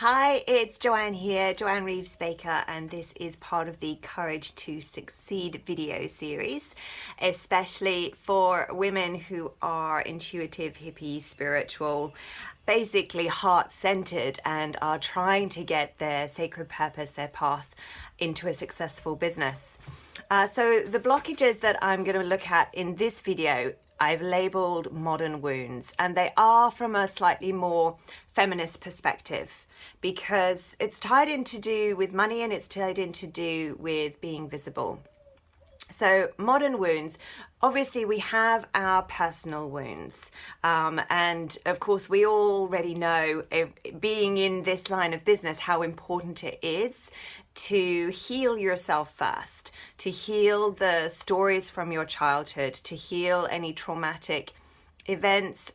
Hi, it's Joanne here, Joanne Reeves-Baker, and this is part of the Courage to Succeed video series, especially for women who are intuitive, hippie, spiritual, basically heart-centered, and are trying to get their sacred purpose, their path into a successful business. So the blockages that I'm going to look at in this video I've labeled modern wounds, and they are from a slightly more feminist perspective because it's tied in to do with money and it's tied in to do with being visible. So modern wounds, obviously we have our personal wounds, and of course we already know, being in this line of business, how important it is to heal yourself first, to heal the stories from your childhood, to heal any traumatic events,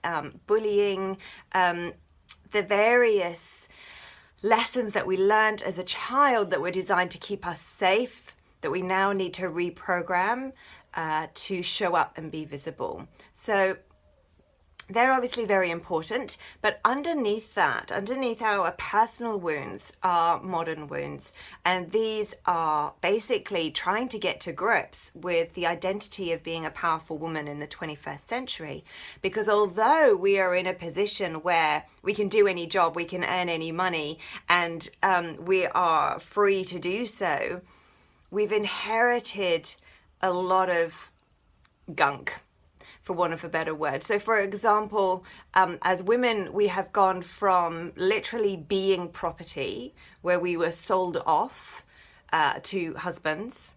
bullying, the various lessons that we learned as a child that were designed to keep us safe, that we now need to reprogram to show up and be visible. So they're obviously very important, but underneath that, underneath our personal wounds are modern wounds. And these are basically trying to get to grips with the identity of being a powerful woman in the 21st century. Because although we are in a position where we can do any job, we can earn any money, and we are free to do so, we've inherited a lot of gunk, for want of a better word. So for example, as women, we have gone from literally being property, where we were sold off to husbands.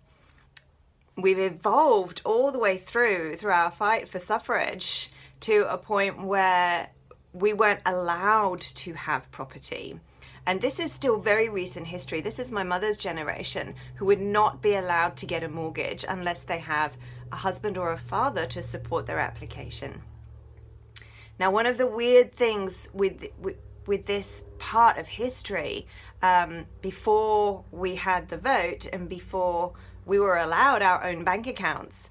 We've evolved all the way through our fight for suffrage to a point where we weren't allowed to have property. And this is still very recent history. This is my mother's generation, who would not be allowed to get a mortgage unless they have a husband or a father to support their application. Now, one of the weird things with this part of history, before we had the vote and before we were allowed our own bank accounts,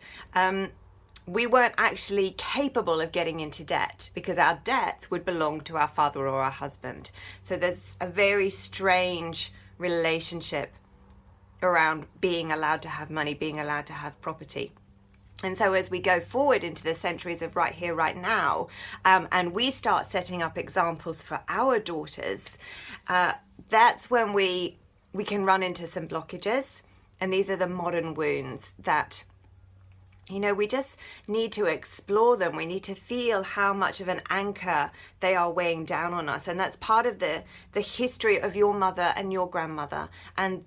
we weren't actually capable of getting into debt because our debts would belong to our father or our husband. So there's a very strange relationship around being allowed to have money, being allowed to have property. And so as we go forward into the centuries of right here, right now, and we start setting up examples for our daughters, that's when we can run into some blockages. And these are the modern wounds that, you know, we just need to explore them. We need to feel how much of an anchor they are weighing down on us. And that's part of the history of your mother and your grandmother and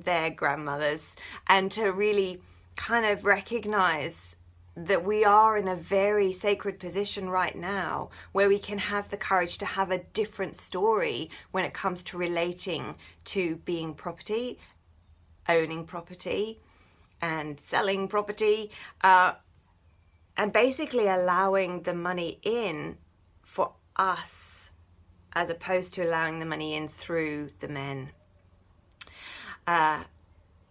their grandmothers. And to really kind of recognize that we are in a very sacred position right now where we can have the courage to have a different story when it comes to relating to being property, owning property, and selling property, and basically allowing the money in for us as opposed to allowing the money in through the men.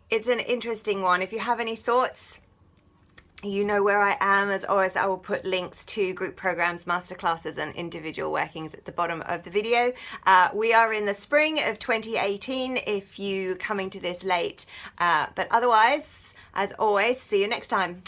It's an interesting one. If you have any thoughts, you know where I am. As always, I will put links to group programs, masterclasses, and individual workings at the bottom of the video. We are in the spring of 2018 if you're coming to this late. But otherwise, as always, see you next time.